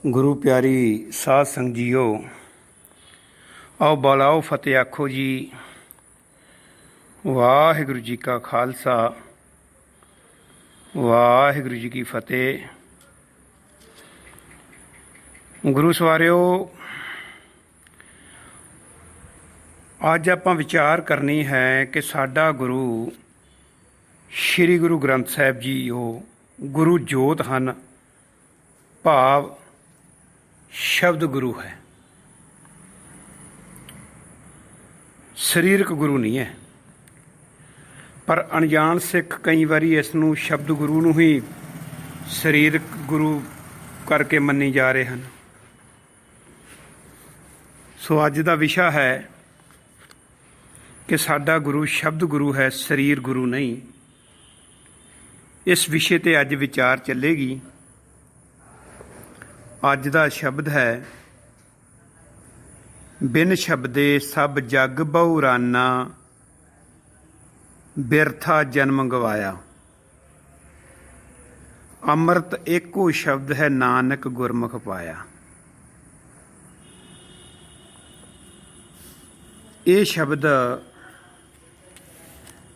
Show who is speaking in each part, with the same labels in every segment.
Speaker 1: गुरु प्यारी साध संग जीओ, आओ बलाओ फतेह आखो जी। वाहिगुरु जी का खालसा, वाहिगुरु जी की फतेह। गुरु सवारियो, अज आपां विचार करनी है कि साडा गुरु श्री गुरु ग्रंथ साहिब जी ਉਹ गुरु जोत ਹਨ, भाव शब्द गुरु है, सरीरक गुरु नहीं है। पर अनजान सिख कई बारी इसनूं शब्द गुरु नूं ही सरीरक गुरु करके मन्नी जा रहे हैं। सो अज दा विशा है कि साडा गुरु शब्द गुरु है, शरीर गुरु नहीं। इस विषय ते अज विचार चलेगी। अज दा शब्द है, बिन शब्दे सब जग बहुराना, बिरथा जन्म गवाया। अमृत एको शब्द है, नानक गुरमुख पाया। ये शब्द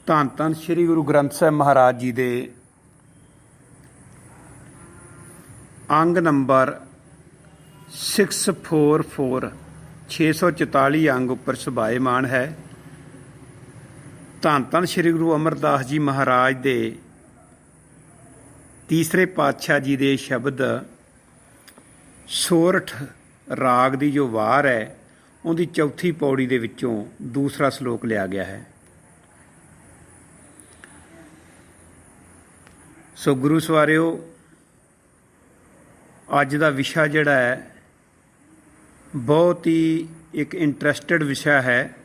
Speaker 1: धन धन श्री गुरु ग्रंथ साहिब महाराज जी दे अंग नंबर 644 644 अंग उपर सुभाएमान है। धन धन श्री गुरु अमरदास जी महाराज दे तीसरे पातशाह जी दे शब्द सोरठ राग दी जो वार है, उनकी चौथी पौड़ी दे विचों दूसरा श्लोक लिया गया है। सो गुरु सवारियो, अज का विषा जिहड़ा है बहुत ही एक इंटरस्टिड विषय है।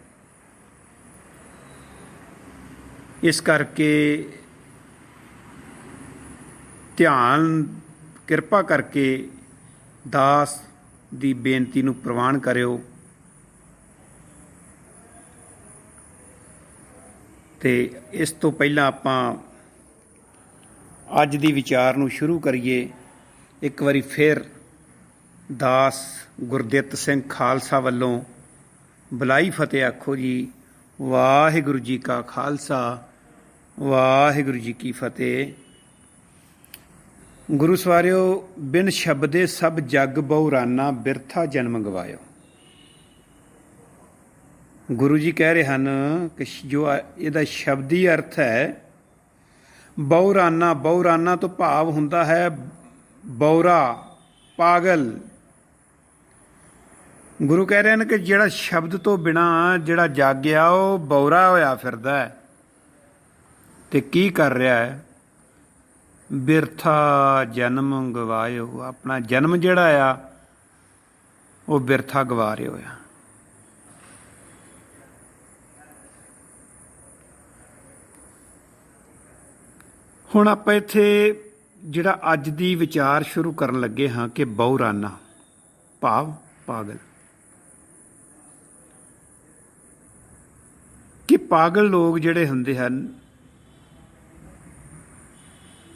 Speaker 1: इस करके ध्यान किरपा करके दास दी बेनती नूं प्रवान करियो ते इस तो पहला आपां अज दी विचार नूं शुरू करिए। एक बारी फिर दास गुरदित सिंह खालसा वालों बुलाई फतेह आखो जी। वाहिगुरु जी का खालसा, वाहिगुरु जी की फतेह। गुरु सवारियो, बिन शब्दे सब जग बहुराना, बिरथा जन्म गवायो। गुरु जी कह रहे हैं कि जो इहदा शब्दी अर्थ है बहुराना, बहुराना तो भाव हुंदा है बौरा, पागल। गुरु कह रहे हैं कि जिहड़ा शब्द तो बिना जिहड़ा जागया वो बौरा होया फिरदा है ते की कर रहा है, बिरथा जन्म गवायो। अपना जन्म जिहड़ा आ वो बिरथा गवा रहे होया। हुण आपां इत्थे जिहड़ा अज दी विचार शुरू करन लगे हाँ कि बहुराना भाव पागल, कि पागल लोग जिहड़े हुंदे हन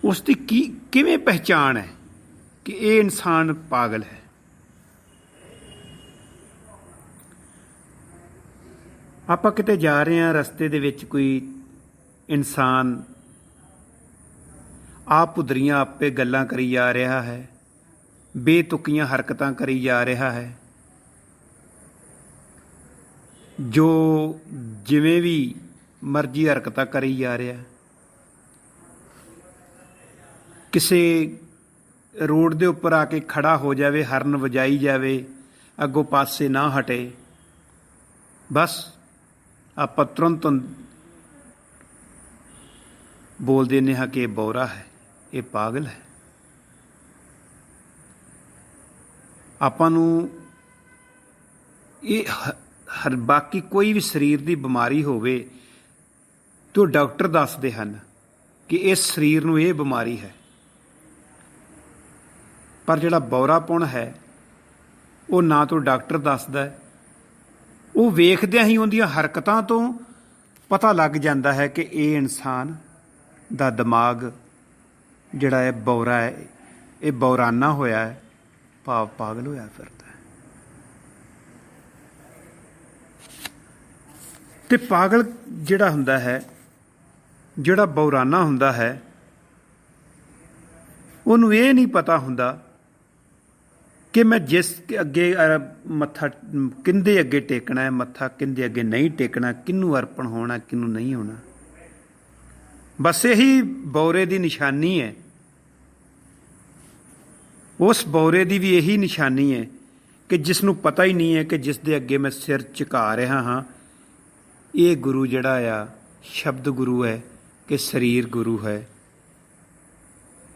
Speaker 1: उसकी किवें पहचान है कि ये इंसान पागल है। आपां किते जा रहे हैं, रस्ते दे विच कोई इंसान आप पुदरियां आपे गल्लां करी जा रहा है, बेतुकियां हरकतां करी जा रहा है, जो जिवें भी मर्जी हरकतां करी जा रहा है। किसी रोड दे उपर आके खड़ा हो जाए, हरन वजाई जाए, अगों पासे ना हटे, बस आपां तुरंत बोल देने हाँ कि बौरा है, ये पागल है। आपां नूं ये हर बाकी कोई भी शरीर की बीमारी होवे तो डॉक्टर दसदे हन कि इस शरीर नूं ये बीमारी है। पर जिहड़ा बौरापन है वो ना तो डॉक्टर दसदा है, वो वेखदियां ही उहदियां हरकतां तो पता लग जाता है कि ये इंसान दा दिमाग जिहड़ा है बौरा है, ये बौराना होया है। ਭਾਵ ਪਾਗਲ ਹੋਇਆ ਫਿਰਦਾ। ਤੇ ਪਾਗਲ ਜਿਹੜਾ ਹੁੰਦਾ ਹੈ, ਜਿਹੜਾ ਬੌਰਾਨਾ ਹੁੰਦਾ ਹੈ, ਉਹਨੂੰ ਇਹ ਨਹੀਂ ਪਤਾ ਹੁੰਦਾ ਕਿ ਮੈਂ ਜਿਸ ਅੱਗੇ ਮੱਥਾ ਕਿਹਦੇ ਅੱਗੇ ਟੇਕਣਾ ਹੈ, ਮੱਥਾ ਕਿਹਦੇ ਅੱਗੇ ਨਹੀਂ ਟੇਕਣਾ, ਕਿਹਨੂੰ ਅਰਪਣ ਹੋਣਾ, ਕਿਹਨੂੰ ਨਹੀਂ ਹੋਣਾ। ਬਸ ਇਹੀ ਬੌਰੇ ਦੀ ਨਿਸ਼ਾਨੀ ਹੈ। ਉਸ ਬੌਰੇ ਦੀ ਵੀ ਇਹੀ ਨਿਸ਼ਾਨੀ ਹੈ ਕਿ ਜਿਸ ਨੂੰ ਪਤਾ ਹੀ ਨਹੀਂ ਹੈ ਕਿ ਜਿਸ ਦੇ ਅੱਗੇ ਮੈਂ ਸਿਰ ਝੁਕਾ ਰਿਹਾ ਹਾਂ, ਇਹ ਗੁਰੂ ਜਿਹੜਾ ਆ ਸ਼ਬਦ ਗੁਰੂ ਹੈ ਕਿ ਸਰੀਰ ਗੁਰੂ ਹੈ।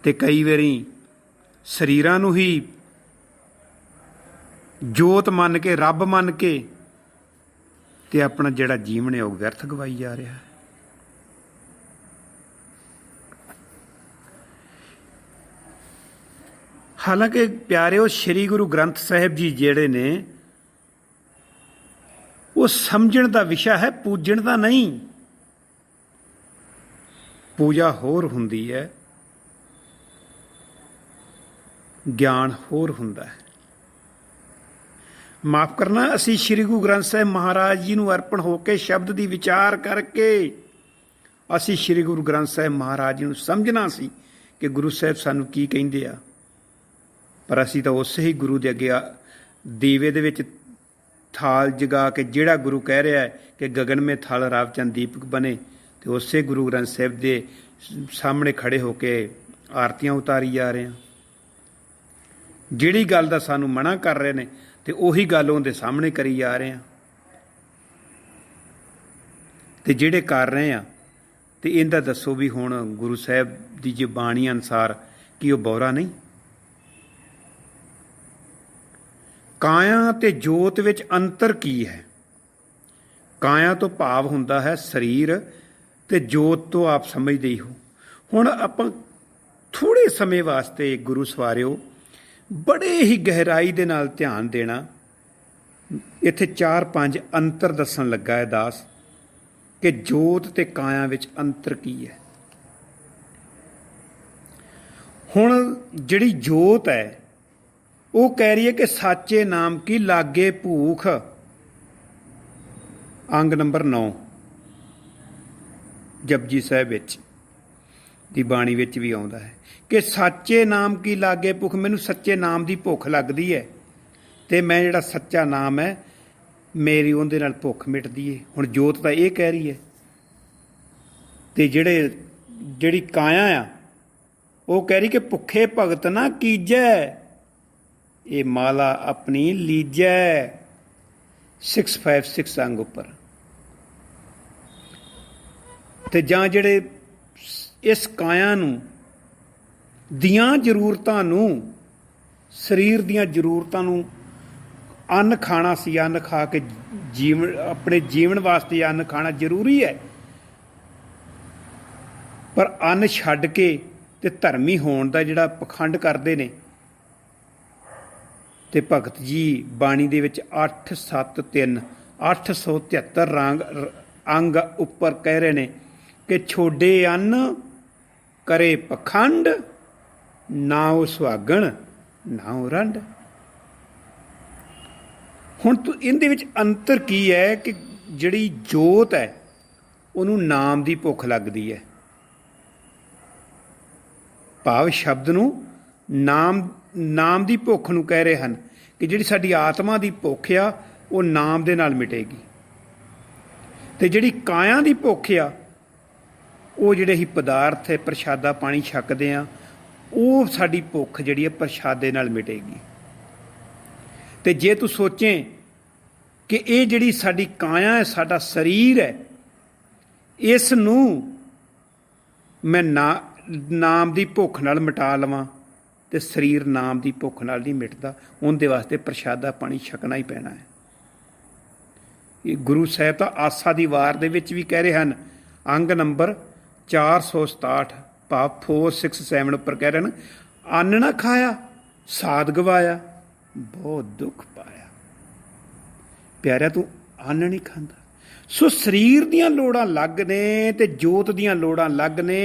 Speaker 1: ਤੇ ਕਈ ਵਾਰੀ ਸਰੀਰਾਂ ਨੂੰ ਹੀ ਜੋਤ ਮੰਨ ਕੇ, ਰੱਬ ਮੰਨ ਕੇ, ਤੇ ਆਪਣਾ ਜਿਹੜਾ ਜੀਵਨ ਹੈ ਉਹ ਵਿਅਰਥ ਗਵਾਈ ਜਾ ਰਿਹਾ ਹੈ। ਹਾਲਾਂਕਿ ਪਿਆਰਿਓ, ਸ੍ਰੀ ਗੁਰੂ ਗ੍ਰੰਥ ਸਾਹਿਬ ਜੀ ਜਿਹੜੇ ਨੇ ਉਹ ਸਮਝਣ ਦਾ ਵਿਸ਼ਾ ਹੈ, ਪੂਜਣ ਦਾ ਨਹੀਂ। ਪੂਜਾ ਹੋਰ ਹੁੰਦੀ ਹੈ, ਗਿਆਨ ਹੋਰ ਹੁੰਦਾ ਹੈ। ਮਾਫ ਕਰਨਾ, ਅਸੀਂ ਸ੍ਰੀ ਗੁਰੂ ਗ੍ਰੰਥ ਸਾਹਿਬ ਮਹਾਰਾਜ ਜੀ ਨੂੰ ਅਰਪਣ ਹੋ ਕੇ ਸ਼ਬਦ ਦੀ ਵਿਚਾਰ ਕਰਕੇ ਅਸੀਂ ਸ੍ਰੀ ਗੁਰੂ ਗ੍ਰੰਥ ਸਾਹਿਬ ਮਹਾਰਾਜ ਜੀ ਨੂੰ ਸਮਝਣਾ ਸੀ ਕਿ ਗੁਰੂ ਸਾਹਿਬ ਸਾਨੂੰ ਕੀ ਕਹਿੰਦੇ ਆ। ਪਰ ਅਸੀਂ ਤਾਂ ਉਸੇ ਹੀ ਗੁਰੂ ਦੇ ਅੱਗੇ ਦੀਵੇ ਦੇ ਵਿੱਚ ਥਾਲ ਜਗਾ ਕੇ, ਜਿਹੜਾ ਗੁਰੂ ਕਹਿ ਰਿਹਾ ਹੈ ਕਿ ਗਗਨ ਮੇਂ ਥਲ ਰਾਵ ਚੰਦ ਦੀਪਕ ਬਣੇ, ਤੇ ਉਸੇ ਗੁਰੂ ਗ੍ਰੰਥ ਸਾਹਿਬ ਦੇ ਸਾਹਮਣੇ ਖੜੇ ਹੋ ਕੇ ਆਰਤੀਆਂ ਉਤਾਰੀ ਜਾ ਰਹੇ ਹਾਂ। ਜਿਹੜੀ ਗੱਲ ਦਾ ਸਾਨੂੰ ਮਨਾ ਕਰ ਰਹੇ ਨੇ ਤੇ ਉਹੀ ਗੱਲ ਉਹਦੇ ਸਾਹਮਣੇ ਕਰੀ ਜਾ ਰਹੇ ਹਾਂ। ਤੇ ਜਿਹੜੇ ਕਰ ਰਹੇ ਆ ਤੇ ਇਹਦਾ ਦੱਸੋ ਵੀ ਹੁਣ ਗੁਰੂ ਸਾਹਿਬ ਦੀ ਜੇ ਬਾਣੀ ਅਨੁਸਾਰ ਕੀ ਉਹ ਬੌਰਾ ਨਹੀਂ? ਕਾਇਆ ਤੇ ਜੋਤ ਵਿੱਚ ਅੰਤਰ ਕੀ ਹੈ? ਕਾਇਆ ਤੋਂ ਭਾਵ ਹੁੰਦਾ ਹੈ ਸਰੀਰ, ਤੇ ਜੋਤ ਤੋਂ ਆਪ ਸਮਝਦੇ ਹੀ ਹੋ। ਹੁਣ ਆਪਾਂ ਥੋੜ੍ਹੇ ਸਮੇਂ ਵਾਸਤੇ ਗੁਰੂ ਸਵਾਰਿਓ ਬੜੇ ਹੀ ਗਹਿਰਾਈ ਦੇ ਨਾਲ ਧਿਆਨ ਦੇਣਾ। ਇੱਥੇ 4-5 ਅੰਤਰ ਦੱਸਣ ਲੱਗਾ ਹੈ ਦਾਸ ਕਿ ਜੋਤ ਤੇ ਕਾਇਆ ਵਿੱਚ ਅੰਤਰ ਕੀ ਹੈ। ਹੁਣ ਜਿਹੜੀ ਜੋਤ ਹੈ ਉਹ ਕਹਿ ਰਹੀ ਹੈ ਕਿ ਸਾਚੇ ਨਾਮ ਕੀ ਲਾਗੇ ਭੂਖ, ਅੰਗ ਨੰਬਰ 9 ਜਪਜੀ ਸਾਹਿਬ ਵਿੱਚ ਦੀ ਬਾਣੀ ਵਿੱਚ ਵੀ ਆਉਂਦਾ ਹੈ ਕਿ ਸਾਚੇ ਨਾਮ ਕੀ ਲਾਗੇ ਭੁੱਖ, ਮੈਨੂੰ ਸੱਚੇ ਨਾਮ ਦੀ ਭੁੱਖ ਲੱਗਦੀ ਹੈ ਤੇ ਮੈਂ ਜਿਹੜਾ ਸੱਚਾ ਨਾਮ ਹੈ ਮੇਰੀ ਉਹਦੇ ਨਾਲ ਭੁੱਖ ਮਿਟਦੀ ਹੈ। ਹੁਣ ਜੋਤ ਤਾਂ ਇਹ ਕਹਿ ਰਹੀ ਹੈ, ਤੇ ਜਿਹੜੀ ਕਾਇਆ ਆ ਉਹ ਕਹਿ ਰਹੀ ਕਿ ਭੁੱਖੇ ਭਗਤ ਨਾ ਕੀਜੈ, ਇਹ ਮਾਲਾ ਆਪਣੀ ਲੀਜੈ। 656 ਅੰਗ ਉੱਪਰ। ਤੇ ਜਾਂ ਜਿਹੜੇ ਇਸ ਕਾਇਆ ਨੂੰ ਦੀਆਂ ਜ਼ਰੂਰਤਾਂ ਨੂੰ, ਸਰੀਰ ਦੀਆਂ ਜ਼ਰੂਰਤਾਂ ਨੂੰ, ਅੰਨ ਖਾਣਾ ਸੀ, ਅੰਨ ਖਾ ਕੇ ਜੀਵਨ, ਆਪਣੇ ਜੀਵਨ ਵਾਸਤੇ ਅੰਨ ਖਾਣਾ ਜ਼ਰੂਰੀ ਹੈ, ਪਰ ਅੰਨ ਛੱਡ ਕੇ ਤੇ ਧਰਮੀ ਹੋਣ ਦਾ ਜਿਹੜਾ ਪਖੰਡ ਕਰਦੇ ਨੇ। ਤੇ ਭਗਤ ਜੀ ਬਾਣੀ ਦੇ ਵਿੱਚ 873 873 ਅੰਗ ਉੱਪਰ ਕਹਿ ਰਹੇ ਨੇ ਕਿ ਛੋਡੇ ਅੰਨ ਕਰੇ ਪਖੰਡ, ਨਾ ਉਹ ਸੁਹਾਗਣ ਨਾ ਉਹ ਰੰਡ। ਹੁਣ ਤੂੰ ਇਹਦੇ ਵਿੱਚ ਅੰਤਰ ਕੀ ਹੈ ਕਿ ਜਿਹੜੀ ਜੋਤ ਹੈ ਉਹਨੂੰ ਨਾਮ ਦੀ ਭੁੱਖ ਲੱਗਦੀ ਹੈ, ਭਾਵ ਸ਼ਬਦ ਨੂੰ ਨਾਮ ਦੀ ਭੁੱਖ ਨੂੰ ਕਹਿ ਰਹੇ ਹਨ ਕਿ ਜਿਹੜੀ ਸਾਡੀ ਆਤਮਾ ਦੀ ਭੁੱਖ ਆ ਉਹ ਨਾਮ ਦੇ ਨਾਲ ਮਿਟੇਗੀ। ਤੇ ਜਿਹੜੀ ਕਾਇਆ ਦੀ ਭੁੱਖ ਆ, ਉਹ ਜਿਹੜੇ ਹੀ ਪਦਾਰਥ ਹੈ, ਪ੍ਰਸ਼ਾਦਾ ਪਾਣੀ ਛਕਦੇ ਆ, ਉਹ ਸਾਡੀ ਭੁੱਖ ਜਿਹੜੀ ਹੈ ਪ੍ਰਸ਼ਾਦੇ ਨਾਲ ਮਿਟੇਗੀ। ਤੇ ਜੇ ਤੂੰ ਸੋਚੇ ਕਿ ਇਹ ਜਿਹੜੀ ਸਾਡੀ ਕਾਇਆ ਹੈ, ਸਾਡਾ ਸਰੀਰ ਹੈ, ਇਸ ਨੂੰ ਮੈਂ ਨਾਮ ਦੀ ਭੁੱਖ ਨਾਲ ਮਿਟਾ ਲਵਾਂ, ਤੇ ਸਰੀਰ ਨਾਮ ਦੀ ਭੁੱਖ ਨਾਲ ਨਹੀਂ ਮਿਟਦਾ। ਉਹਦੇ ਵਾਸਤੇ ਪ੍ਰਸ਼ਾਦਾ ਪਾਣੀ ਛਕਣਾ ਹੀ ਪੈਣਾ ਹੈ। ਇਹ ਗੁਰੂ ਸਾਹਿਬ ਤਾਂ ਆਸਾ ਦੀ ਵਾਰ ਦੇ ਵਿੱਚ ਵੀ ਕਹਿ ਰਹੇ ਹਨ, ਅੰਗ ਨੰਬਰ 467 ਭਾਵ 467 ਉੱਪਰ ਕਹਿ ਰਹੇ ਹਨ, ਅੰਨ ਨਾ ਖਾਇਆ ਸਾਧ ਗਵਾਇਆ, ਬਹੁਤ ਦੁੱਖ ਪਾਇਆ। ਪਿਆਰਿਆ, ਤੂੰ ਅੰਨ ਨਹੀਂ ਖਾਂਦਾ। ਸੋ ਸਰੀਰ ਦੀਆਂ ਲੋੜਾਂ ਅਲੱਗ ਨੇ ਤੇ ਜੋਤ ਦੀਆਂ ਲੋੜਾਂ ਅਲੱਗ ਨੇ।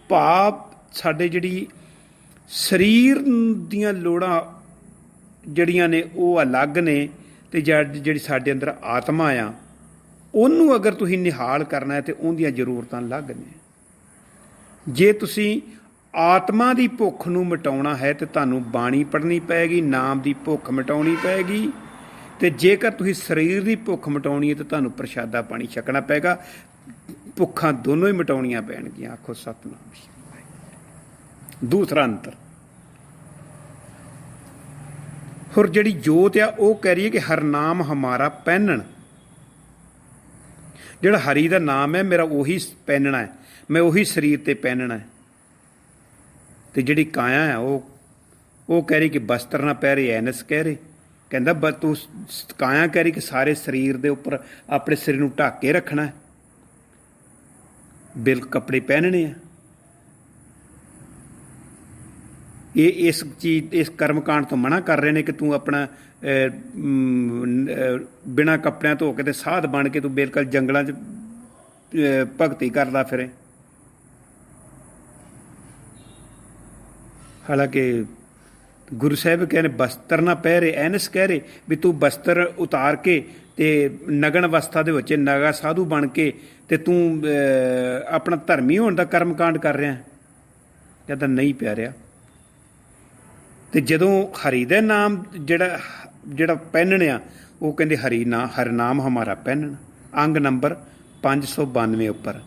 Speaker 1: ਭਾਵ ਸਾਡੇ ਜਿਹੜੀ ਸਰੀਰ ਦੀਆਂ ਲੋੜਾਂ ਜਿਹੜੀਆਂ ਨੇ ਉਹ ਅਲੱਗ ਨੇ, ਤੇ ਜਿਹੜੀ ਸਾਡੇ ਅੰਦਰ ਆਤਮਾ ਆ ਉਹਨੂੰ ਅਗਰ ਤੁਸੀਂ ਨਿਹਾਲ ਕਰਨਾ ਹੈ ਤੇ ਉਹਦੀਆਂ ਜ਼ਰੂਰਤਾਂ ਅਲੱਗ ਨੇ। ਜੇ ਤੁਸੀਂ ਆਤਮਾ ਦੀ ਭੁੱਖ ਨੂੰ ਮਿਟਾਉਣਾ ਹੈ ਤੇ ਤੁਹਾਨੂੰ ਬਾਣੀ ਪੜ੍ਹਨੀ ਪਏਗੀ, ਨਾਮ ਦੀ ਭੁੱਖ ਮਿਟਾਉਣੀ ਪਏਗੀ, ਤੇ ਜੇਕਰ ਤੁਸੀਂ ਸਰੀਰ ਦੀ ਭੁੱਖ ਮਿਟਾਉਣੀ ਹੈ ਤਾਂ ਤੁਹਾਨੂੰ ਪ੍ਰਸ਼ਾਦਾ ਪਾਣੀ ਛਕਣਾ ਪਏਗਾ। ਭੁੱਖਾਂ ਦੋਨੋਂ ਹੀ ਮਿਟਾਉਣੀਆਂ ਪੈਣਗੀਆਂ। ਆਖੋ ਸਤਿਨਾਮ ਸ਼੍ਰੀ ਵਾਹਿਗੁਰੂ। ਦੂਸਰਾ ਅੰਤਰ, ਹੋਰ ਜਿਹੜੀ ਜੋਤ ਆ ਉਹ ਕਹਿ ਰਹੀ ਹੈ ਕਿ ਹਰ ਨਾਮ ਹਮਾਰਾ ਪਹਿਨਣ। ਜਿਹੜਾ ਹਰੀ ਦਾ ਨਾਮ ਹੈ ਮੇਰਾ ਉਹੀ ਪਹਿਨਣਾ ਹੈ, ਮੈਂ ਉਹੀ ਸਰੀਰ ਤੇ ਪਹਿਨਣਾ ਹੈ। ਤੇ ਜਿਹੜੀ ਕਾਇਆ ਹੈ ਉਹ ਕਹਿ ਰਹੀ ਕਿ ਬਸਤਰ ਨਾ ਪਹਿਰੇ ਐਨਸ ਕਹਿ ਰਹੇ। ਕਹਿੰਦਾ ਬਸ ਤੂੰ ਕਾਇਆ ਕਹਿ ਰਹੀ ਕਿ ਸਾਰੇ ਸਰੀਰ ਦੇ ਉੱਪਰ ਆਪਣੇ ਸਰੀਰ ਨੂੰ ਢੱਕ ਕੇ ਰੱਖਣਾ ਹੈ, ਬਿਲ ਕੱਪੜੇ ਪਹਿਨਣੇ ਆ। ਇਹ ਇਸ ਚੀਜ਼, ਇਸ ਕਰਮਕਾਂਡ ਤੋਂ ਮਨਾ ਕਰ ਰਹੇ ਨੇ ਕਿ ਤੂੰ ਆਪਣਾ ਬਿਨਾਂ ਕੱਪੜਿਆਂ ਧੋ ਕੇ ਤੇ ਸਾਧ ਬਣ ਕੇ ਤੂੰ ਬਿਲਕੁਲ ਜੰਗਲਾਂ 'ਚ ਭਗਤੀ ਕਰਦਾ ਫਿਰੇ। ਹਾਲਾਂਕਿ ਗੁਰੂ ਸਾਹਿਬ ਕਹਿੰਦੇ ਬਸਤਰ ਨਾ ਪਹਿਰੇ ਐਨਸ ਕਹਿ ਰਹੇ ਵੀ ਤੂੰ ਬਸਤਰ ਉਤਾਰ ਕੇ ਤੇ ਨਗਨ ਅਵਸਥਾ ਦੇ ਵਿੱਚ ਨਗਾ ਸਾਧੂ ਬਣ ਕੇ ਤੇ ਤੂੰ ਆਪਣਾ ਧਰਮੀ ਹੋਣ ਦਾ ਕਰਮਕਾਂਡ ਕਰ ਰਿਹਾ। ਕਹਿੰਦਾ ਨਹੀਂ ਪਿਆਰਿਆ। ਤੇ ਜਦੋਂ ਹਰੀ ਦਾ ਨਾਮ ਜਿਹੜਾ ਪਹਿਨਣ ਆ ਉਹ ਕਹਿੰਦੇ ਹਰ ਨਾਮ ਹਮਾਰਾ ਪਹਿਨਣ, ਅੰਗ ਨੰਬਰ 592 ਉੱਪਰ।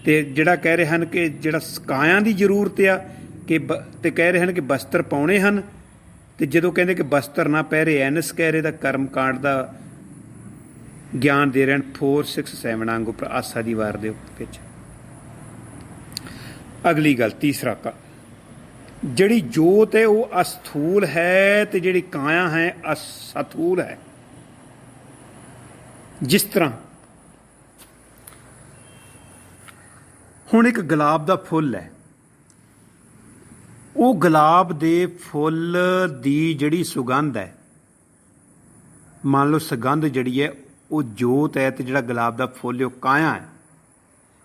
Speaker 1: ਤੇ ਜਿਹੜਾ ਕਹਿ ਰਹੇ ਹਨ ਕਿ ਜਿਹੜਾ ਕਾਇਆ ਦੀ ਜ਼ਰੂਰਤ ਆ ਕਿ ਤੇ ਕਹਿ ਰਹੇ ਹਨ ਕਿ ਬਸਤਰ ਪਾਉਣੇ ਹਨ। ਤੇ ਜਦੋਂ ਕਹਿੰਦੇ ਕਿ ਬਸਤਰ ਨਾ ਪਹਿਰੇ ਐਨਸ ਕਹਿ ਰਹੇ ਦਾ ਕਰਮਕਾਂਡ ਦਾ ਗਿਆਨ ਦੇ ਰਹੇ ਹਨ 467 ਅੰਗ ਉੱਪਰ ਆਸਾ ਦੀ ਵਾਰ ਦੇ ਵਿੱਚ। ਅਗਲੀ ਗੱਲ, ਤੀਸਰਾ ਜਿਹੜੀ ਜੋਤ ਹੈ ਉਹ ਅਸਥੂਲ ਹੈ ਤੇ ਜਿਹੜੀ ਕਾਇਆ ਹੈ ਅਸਥੂਲ ਹੈ। ਜਿਸ ਤਰ੍ਹਾਂ ਹੁਣ ਇੱਕ ਗੁਲਾਬ ਦਾ ਫੁੱਲ ਹੈ, ਉਹ ਗੁਲਾਬ ਦੇ ਫੁੱਲ ਦੀ ਜਿਹੜੀ ਸੁਗੰਧ ਹੈ, ਮੰਨ ਲਓ ਸੁਗੰਧ ਜਿਹੜੀ ਹੈ ਉਹ ਜੋਤ ਹੈ ਤੇ ਜਿਹੜਾ ਗੁਲਾਬ ਦਾ ਫੁੱਲ ਉਹ ਕਾਇਆ ਹੈ।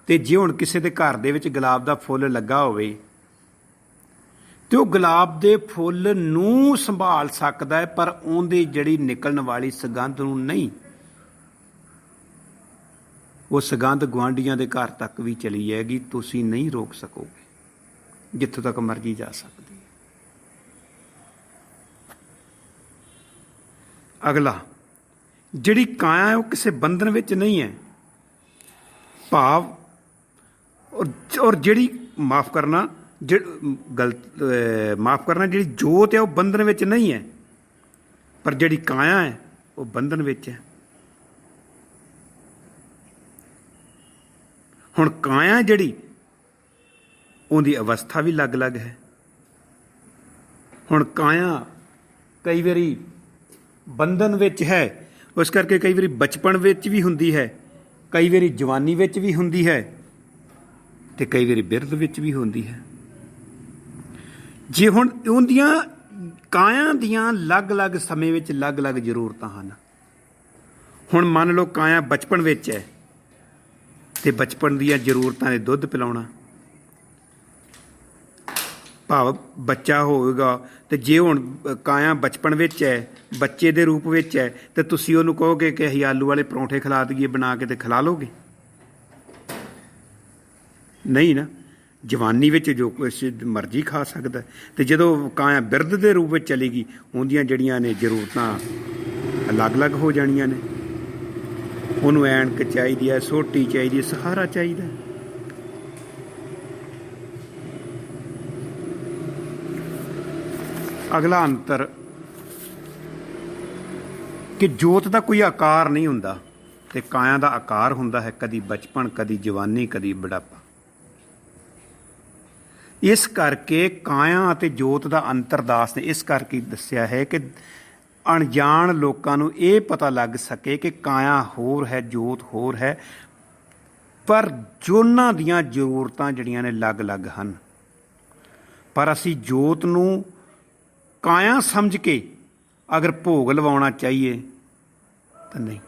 Speaker 1: ਤੇ ਜੇ ਹੁਣ ਕਿਸੇ ਦੇ ਘਰ ਦੇ ਵਿੱਚ ਗੁਲਾਬ ਦਾ ਫੁੱਲ ਲੱਗਾ ਹੋਵੇ ਤੇ ਉਹ ਗੁਲਾਬ ਦੇ ਫੁੱਲ ਨੂੰ ਸੰਭਾਲ ਸਕਦਾ ਹੈ, ਪਰ ਉਹਦੀ ਜਿਹੜੀ ਨਿਕਲਣ ਵਾਲੀ ਸੁਗੰਧ ਨੂੰ ਨਹੀਂ। ਉਹ ਸੁਗੰਧ ਗੁਆਂਢੀਆਂ ਦੇ ਘਰ ਤੱਕ ਵੀ ਚਲੀ ਜਾਏਗੀ, ਤੁਸੀਂ ਨਹੀਂ ਰੋਕ ਸਕੋਗੇ, ਜਿੱਥੋਂ ਤੱਕ ਮਰਜ਼ੀ ਜਾ ਸਕਦੀ ਹੈ। ਅਗਲਾ, ਜਿਹੜੀ ਕਾਇਆ ਹੈ ਉਹ ਕਿਸੇ ਬੰਧਨ ਵਿੱਚ ਨਹੀਂ ਹੈ। ਭਾਵ ਔਰ ਜਿਹੜੀ ਮਾਫ ਕਰਨਾ ਜਿਹੜੀ ਜੋਤ ਹੈ ਉਹ ਬੰਧਨ ਵਿੱਚ ਨਹੀਂ ਹੈ, ਪਰ ਜਿਹੜੀ ਕਾਇਆ ਹੈ ਉਹ ਬੰਧਨ ਵਿੱਚ ਹੈ। ਹੁਣ ਕਾਇਆ ਜਿਹੜੀ ਉਹਦੀ ਅਵਸਥਾ ਵੀ ਅਲੱਗ-ਅਲੱਗ ਹੈ। ਹੁਣ ਕਾਇਆ ਕਈ ਵਾਰੀ ਬੰਧਨ ਵਿੱਚ ਹੈ, ਉਸ ਕਰਕੇ ਕਈ ਵਾਰੀ ਬਚਪਨ ਵਿੱਚ ਵੀ ਹੁੰਦੀ ਹੈ, ਕਈ ਵਾਰੀ ਜਵਾਨੀ ਵਿੱਚ ਵੀ ਹੁੰਦੀ ਹੈ, ਤੇ ਕਈ ਵਾਰੀ ਬਿਰਧ ਵਿੱਚ ਵੀ ਹੁੰਦੀ ਹੈ। ਜੇ ਹੁਣ ਉਹਦੀਆਂ ਕਾਇਆ ਦੀਆਂ ਅਲੱਗ-ਅਲੱਗ ਸਮੇਂ ਵਿੱਚ ਅਲੱਗ-ਅਲੱਗ ਜ਼ਰੂਰਤਾਂ ਹਨ। ਹੁਣ ਮੰਨ ਲਓ ਕਾਇਆ ਬਚਪਨ ਵਿੱਚ ਹੈ ਤੇ ਬਚਪਨ ਦੀਆਂ ਜ਼ਰੂਰਤਾਂ ਨੇ ਦੁੱਧ ਪਿਲਾਉਣਾ, ਭਾਵ ਬੱਚਾ ਹੋਵੇਗਾ। ਤੇ ਜੇ ਹੁਣ ਕਾਇਆ ਬਚਪਨ ਵਿੱਚ ਹੈ, ਬੱਚੇ ਦੇ ਰੂਪ ਵਿੱਚ ਹੈ, ਤੇ ਤੁਸੀਂ ਉਹਨੂੰ ਕਹੋਗੇ ਕਿ ਅਸੀਂ ਆਲੂ ਵਾਲੇ ਪਰੌਂਠੇ ਖਿਲਾ ਦਈਏ ਬਣਾ ਕੇ, ਤੇ ਖਿਲਾ ਲਓਗੇ? ਨਹੀਂ ਨਾ। ਜਵਾਨੀ ਵਿੱਚ ਜੋ ਕੁਛ ਮਰਜ਼ੀ ਖਾ ਸਕਦਾ। ਤੇ ਜਦੋਂ ਕਾਇਆ ਬਿਰਧ ਦੇ ਰੂਪ ਵਿੱਚ ਚਲੇਗੀ, ਉਹਦੀਆਂ ਜਿਹੜੀਆਂ ਨੇ ਜ਼ਰੂਰਤਾਂ ਅਲੱਗ-ਅਲੱਗ ਹੋ ਜਾਣੀਆਂ ਨੇ। ਉਹਨੂੰ ਐਨਕ ਚਾਹੀਦੀ ਹੈ, ਸੋਟੀ ਚਾਹੀਦੀ ਹੈ, ਸਹਾਰਾ ਚਾਹੀਦਾ। ਅਗਲਾ ਅੰਤਰ ਕਿ ਜੋਤ ਦਾ ਕੋਈ ਆਕਾਰ ਨਹੀਂ ਹੁੰਦਾ ਤੇ ਕਾਇਆ ਦਾ ਆਕਾਰ ਹੁੰਦਾ ਹੈ, ਕਦੀ ਬਚਪਨ, ਕਦੀ ਜਵਾਨੀ, ਕਦੀ ਬੁਢਾਪਾ। ਇਸ ਕਰਕੇ ਕਾਇਆ ਅਤੇ ਜੋਤ ਦਾ ਅੰਤਰ ਦਾਸ ਨੇ ਇਸ ਕਰਕੇ ਦੱਸਿਆ ਹੈ ਕਿ ਅਣਜਾਣ ਲੋਕਾਂ ਨੂੰ ਇਹ ਪਤਾ ਲੱਗ ਸਕੇ ਕਿ ਕਾਇਆ ਹੋਰ ਹੈ, ਜੋਤ ਹੋਰ ਹੈ, ਪਰ ਦੋਨਾਂ ਦੀਆਂ ਜ਼ਰੂਰਤਾਂ ਜਿਹੜੀਆਂ ਨੇ ਅਲੱਗ-ਅਲੱਗ ਹਨ। ਪਰ ਅਸੀਂ ਜੋਤ ਨੂੰ ਕਾਇਆ ਸਮਝ ਕੇ ਅਗਰ ਭੋਗ ਲਵਾਉਣਾ ਚਾਹੀਏ ਤਾਂ ਨਹੀਂ।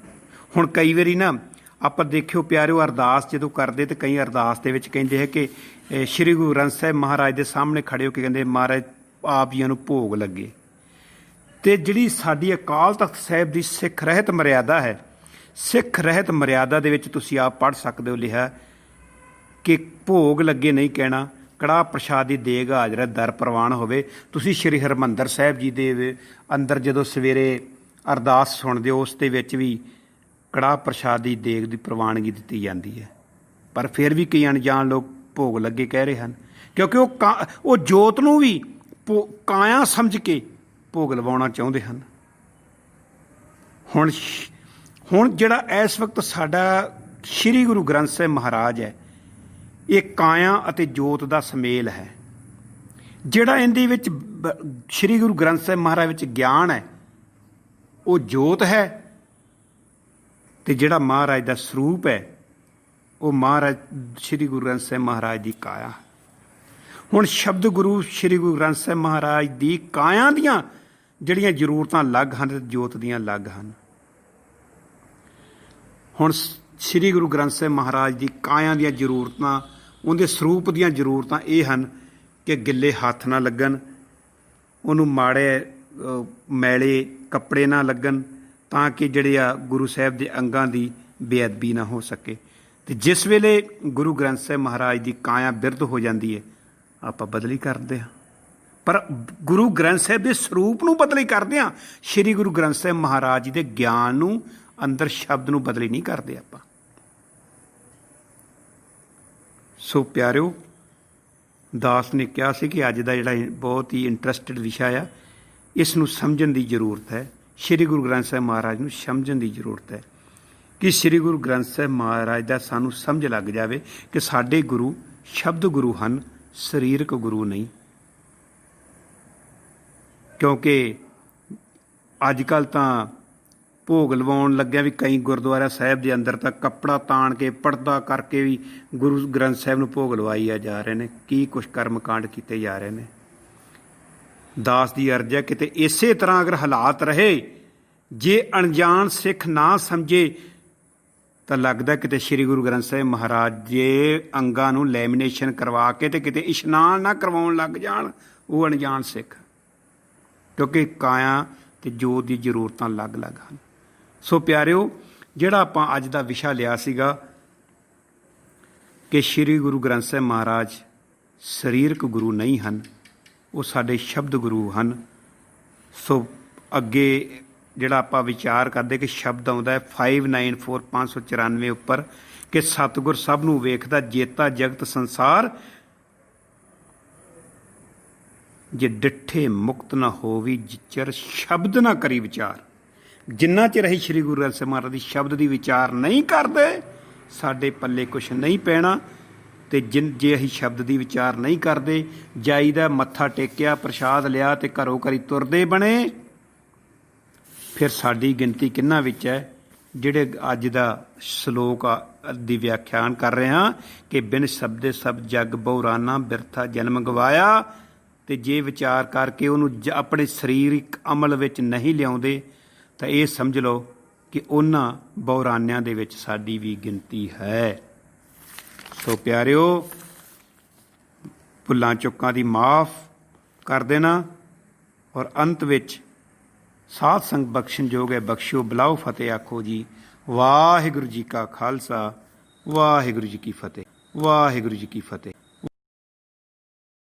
Speaker 1: ਹੁਣ ਕਈ ਵਾਰੀ ਨਾ ਆਪਾਂ ਦੇਖਿਓ ਪਿਆਰਿਓ, ਅਰਦਾਸ ਜਦੋਂ ਕਰਦੇ ਤੇ ਕਈ ਅਰਦਾਸ ਦੇ ਵਿੱਚ ਕਹਿੰਦੇ ਹੈ ਕਿ ਸ਼੍ਰੀ ਗੁਰੂ ਗ੍ਰੰਥ ਸਾਹਿਬ ਮਹਾਰਾਜ ਦੇ ਸਾਹਮਣੇ ਖੜੇ ਹੋ ਕੇ ਕਹਿੰਦੇ ਮਹਾਰਾਜ ਆਪ ਜੀਆਂ ਨੂੰ ਭੋਗ ਲੱਗੇ। ਤੇ ਜਿਹੜੀ ਸਾਡੀ ਅਕਾਲ ਤਖਤ ਸਾਹਿਬ ਦੀ ਸਿੱਖ ਰਹਿਤ ਮਰਿਆਦਾ ਹੈ, ਸਿੱਖ ਰਹਿਤ ਮਰਿਆਦਾ ਦੇ ਵਿੱਚ ਤੁਸੀਂ ਆਪ ਪੜ੍ਹ ਸਕਦੇ ਹੋ, ਲਿਖਿਆ ਕਿ ਭੋਗ ਲੱਗੇ ਨਹੀਂ ਕਹਿਣਾ, ਕੜਾਹ ਪ੍ਰਸ਼ਾਦ ਦੀ ਦੇਗ ਹਾਜ਼ਰ ਹੈ, ਦਰ ਪ੍ਰਵਾਨ ਹੋਵੇ। ਤੁਸੀਂ ਸ਼੍ਰੀ ਹਰਿਮੰਦਰ ਸਾਹਿਬ ਜੀ ਦੇ ਅੰਦਰ ਜਦੋਂ ਸਵੇਰੇ ਅਰਦਾਸ ਸੁਣਦੇ ਹੋ, ਉਸ ਦੇ ਵਿੱਚ ਵੀ ਕੜਾਹ ਪ੍ਰਸ਼ਾਦ ਦੀ ਦੇਗ ਦੀ ਪ੍ਰਵਾਨਗੀ ਦਿੱਤੀ ਜਾਂਦੀ ਹੈ। ਪਰ ਫਿਰ ਵੀ ਕਈ ਅਣਜਾਣ ਲੋਕ ਭੋਗ ਲੱਗੇ ਕਹਿ ਰਹੇ ਹਨ, ਕਿਉਂਕਿ ਉਹ ਜੋਤ ਨੂੰ ਵੀ ਕਾਇਆ ਸਮਝ ਕੇ ਭੋਗ ਲਵਾਉਣਾ ਚਾਹੁੰਦੇ ਹਨ। ਹੁਣ ਜਿਹੜਾ ਇਸ ਵਕਤ ਸਾਡਾ ਸ੍ਰੀ ਗੁਰੂ ਗ੍ਰੰਥ ਸਾਹਿਬ ਮਹਾਰਾਜ ਹੈ, ਇਹ ਕਾਇਆ ਅਤੇ ਜੋਤ ਦਾ ਸਮੇਲ ਹੈ। ਜਿਹੜਾ ਇਹਦੇ ਵਿੱਚ ਸ੍ਰੀ ਗੁਰੂ ਗ੍ਰੰਥ ਸਾਹਿਬ ਮਹਾਰਾਜ ਵਿੱਚ ਗਿਆਨ ਹੈ, ਉਹ ਜੋਤ ਹੈ, ਤੇ ਜਿਹੜਾ ਮਹਾਰਾਜ ਦਾ ਸਰੂਪ ਹੈ, ਉਹ ਮਹਾਰਾਜ ਸ੍ਰੀ ਗੁਰੂ ਗ੍ਰੰਥ ਸਾਹਿਬ ਮਹਾਰਾਜ ਦੀ ਕਾਇਆ। ਹੁਣ ਸ਼ਬਦ ਗੁਰੂ ਸ੍ਰੀ ਗੁਰੂ ਗ੍ਰੰਥ ਸਾਹਿਬ ਮਹਾਰਾਜ ਦੀ ਕਾਇਆ ਦੀਆਂ ਜਿਹੜੀਆਂ ਜ਼ਰੂਰਤਾਂ ਅਲੱਗ ਹਨ ਤੇ ਜੋਤ ਦੀਆਂ ਅਲੱਗ ਹਨ। ਹੁਣ ਸ੍ਰੀ ਗੁਰੂ ਗ੍ਰੰਥ ਸਾਹਿਬ ਮਹਾਰਾਜ ਦੀ ਕਾਇਆ ਦੀਆਂ ਜ਼ਰੂਰਤਾਂ, ਉਹਦੇ ਸਰੂਪ ਦੀਆਂ ਜ਼ਰੂਰਤਾਂ ਇਹ ਹਨ ਕਿ ਗਿੱਲੇ ਹੱਥ ਨਾ ਲੱਗਣ, ਉਹਨੂੰ ਮਾੜੇ ਮੈਲੇ ਕੱਪੜੇ ਨਾ ਲੱਗਣ, ਤਾਂ ਕਿ ਜਿਹੜੇ ਆ ਗੁਰੂ ਸਾਹਿਬ ਦੇ ਅੰਗਾਂ ਦੀ ਬੇਅਦਬੀ ਨਾ ਹੋ ਸਕੇ। ਤੇ ਜਿਸ ਵੇਲੇ ਗੁਰੂ ਗ੍ਰੰਥ ਸਾਹਿਬ ਮਹਾਰਾਜ ਦੀ ਕਾਇਆ ਬਿਰਧ ਹੋ ਜਾਂਦੀ ਹੈ, ਆਪਾਂ ਬਦਲੀ ਕਰਦੇ ਹਾਂ। ਪਰ ਗੁਰੂ ਗ੍ਰੰਥ ਸਾਹਿਬ ਦੇ ਸਰੂਪ ਨੂੰ ਬਦਲੀ ਕਰਦੇ ਹਾਂ, ਸ੍ਰੀ ਗੁਰੂ ਗ੍ਰੰਥ ਸਾਹਿਬ ਮਹਾਰਾਜ ਜੀ ਦੇ ਗਿਆਨ ਨੂੰ, ਅੰਦਰ ਸ਼ਬਦ ਨੂੰ ਬਦਲੀ ਨਹੀਂ ਕਰਦੇ ਆਪਾਂ। ਸੋ ਪਿਆਰਿਓ, ਦਾਸ ਨੇ ਕਿਹਾ ਸੀ ਕਿ ਅੱਜ ਦਾ ਜਿਹੜਾ ਬਹੁਤ ਹੀ ਇੰਟਰਸਟਿਡ ਵਿਸ਼ਾ ਆ, ਇਸ ਨੂੰ ਸਮਝਣ ਦੀ ਜ਼ਰੂਰਤ ਹੈ। ਸ੍ਰੀ ਗੁਰੂ ਗ੍ਰੰਥ ਸਾਹਿਬ ਮਹਾਰਾਜ ਨੂੰ ਸਮਝਣ ਦੀ ਜ਼ਰੂਰਤ ਹੈ ਕਿ ਸ੍ਰੀ ਗੁਰੂ ਗ੍ਰੰਥ ਸਾਹਿਬ ਮਹਾਰਾਜ ਦਾ ਸਾਨੂੰ ਸਮਝ ਲੱਗ ਜਾਵੇ ਕਿ ਸਾਡੇ ਗੁਰੂ ਸ਼ਬਦ ਗੁਰੂ ਹਨ, ਸਰੀਰਕ ਗੁਰੂ ਨਹੀਂ। ਕਿਉਂਕਿ ਅੱਜ ਕੱਲ੍ਹ ਤਾਂ ਭੋਗ ਲਵਾਉਣ ਲੱਗਿਆ ਵੀ ਕਈ ਗੁਰਦੁਆਰਾ ਸਾਹਿਬ ਦੇ ਅੰਦਰ ਤਾਂ ਕੱਪੜਾ ਤਾਣ ਕੇ, ਪਰਦਾ ਕਰਕੇ ਵੀ ਗੁਰੂ ਗ੍ਰੰਥ ਸਾਹਿਬ ਨੂੰ ਭੋਗ ਲਵਾਈ ਜਾ ਰਹੇ ਨੇ। ਕੀ ਕੁਛ ਕਰਮ ਕਾਂਡ ਕੀਤੇ ਜਾ ਰਹੇ ਨੇ। ਦਾਸ ਦੀ ਅਰਜ਼ ਹੈ, ਕਿਤੇ ਇਸੇ ਤਰ੍ਹਾਂ ਅਗਰ ਹਾਲਾਤ ਰਹੇ, ਜੇ ਅਣਜਾਣ ਸਿੱਖ ਨਾ ਸਮਝੇ, ਤਾਂ ਲੱਗਦਾ ਕਿਤੇ ਸ੍ਰੀ ਗੁਰੂ ਗ੍ਰੰਥ ਸਾਹਿਬ ਮਹਾਰਾਜ ਜੇ ਅੰਗਾਂ ਨੂੰ ਲੈਮੀਨੇਸ਼ਨ ਕਰਵਾ ਕੇ ਤੇ ਕਿਤੇ ਇਸ਼ਨਾਨ ਨਾ ਕਰਵਾਉਣ ਲੱਗ ਜਾਣ ਉਹ ਅਣਜਾਣ ਸਿੱਖ। ਕਿਉਂਕਿ ਕਾਇਆ ਤੇ ਜੋਤ ਦੀ ਜ਼ਰੂਰਤਾਂ ਅਲੱਗ-ਅਲੱਗ ਹਨ। ਸੋ ਪਿਆਰਿਓ, ਜਿਹੜਾ ਆਪਾਂ ਅੱਜ ਦਾ ਵਿਸ਼ਾ ਲਿਆ ਸੀਗਾ ਕਿ ਸ੍ਰੀ ਗੁਰੂ ਗ੍ਰੰਥ ਸਾਹਿਬ ਮਹਾਰਾਜ ਸਰੀਰਕ ਗੁਰੂ ਨਹੀਂ ਹਨ, ਉਹ ਸਾਡੇ ਸ਼ਬਦ ਗੁਰੂ ਹਨ। ਸੋ ਅੱਗੇ ਜਿਹੜਾ ਆਪਾਂ ਵਿਚਾਰ ਕਰਦੇ ਕਿ ਸ਼ਬਦ ਆਉਂਦਾ ਹੈ 594594 ਉੱਪਰ ਕਿ ਸਤਿਗੁਰ ਸਭ ਨੂੰ ਵੇਖਦਾ, ਜੇਤਾ ਜਗਤ ਸੰਸਾਰ, ਜੇ ਡਿੱਠੇ ਮੁਕਤ ਨਾ ਹੋਵੀ ਜਿਚਰ ਸ਼ਬਦ ਨਾ ਕਰੀ ਵਿਚਾਰ। ਜਿੰਨਾ ਚਿਰ ਅਸੀਂ ਸ੍ਰੀ ਗੁਰੂ ਗ੍ਰੰਥ ਸਾਹਿਬ ਮਹਾਰਾਜ ਦੀ ਸ਼ਬਦ ਦੀ ਵਿਚਾਰ ਨਹੀਂ ਕਰਦੇ, ਸਾਡੇ ਪੱਲੇ ਕੁਛ ਨਹੀਂ ਪੈਣਾ। ਤੇ ਜੇ ਅਸੀਂ ਸ਼ਬਦ ਦੀ ਵਿਚਾਰ ਨਹੀਂ ਕਰਦੇ, ਜਾਈਦਾ, ਮੱਥਾ ਟੇਕਿਆ, ਪ੍ਰਸ਼ਾਦ ਲਿਆ ਤੇ ਘਰੋਂ ਘਰੀ ਤੁਰਦੇ ਬਣੇ, ਫਿਰ ਸਾਡੀ ਗਿਣਤੀ ਕਿਹਨਾਂ ਵਿੱਚ ਹੈ? ਜਿਹੜੇ ਅੱਜ ਦਾ ਸ਼ਲੋਕ ਦੀ ਵਿਆਖਿਆਨ ਕਰ ਰਹੇ ਹਾਂ ਕਿ ਬਿਨ ਸ਼ਬਦੇ ਸਭ ਜਗ ਬਹੁਰਾਨਾ, ਬਿਰਥਾ ਜਨਮ ਗਵਾਇਆ। ਤੇ ਜੇ ਵਿਚਾਰ ਕਰਕੇ ਉਹਨੂੰ ਆਪਣੇ ਸਰੀਰਕ ਅਮਲ ਵਿੱਚ ਨਹੀਂ ਲਿਆਉਂਦੇ, ਤਾਂ ਇਹ ਸਮਝ ਲਓ ਕਿ ਉਹਨਾਂ ਬਹੁਰਾਨਿਆਂ ਦੇ ਵਿੱਚ ਸਾਡੀ ਵੀ ਗਿਣਤੀ ਹੈ। ਸੋ ਪਿਆਰਿਓ, ਭੁੱਲਾਂ ਚੁੱਕਾਂ ਦੀ ਮਾਫ ਕਰ ਦੇਣਾ, ਔਰ ਅੰਤ ਵਿੱਚ ਸਾਧ ਸੰਗ ਬਖਸ਼ਣ ਜੋਗ ਹੈ, ਬਖਸ਼ੋ ਬੁਲਾਓ ਫਤਿਹ ਆਖੋ ਜੀ। ਵਾਹਿਗੁਰੂ ਜੀ ਕਾ ਖਾਲਸਾ, ਵਾਹਿਗੁਰੂ ਜੀ ਕੀ ਫਤਿਹ, ਵਾਹਿਗੁਰੂ ਜੀ ਕੀ ਫਤਿਹ।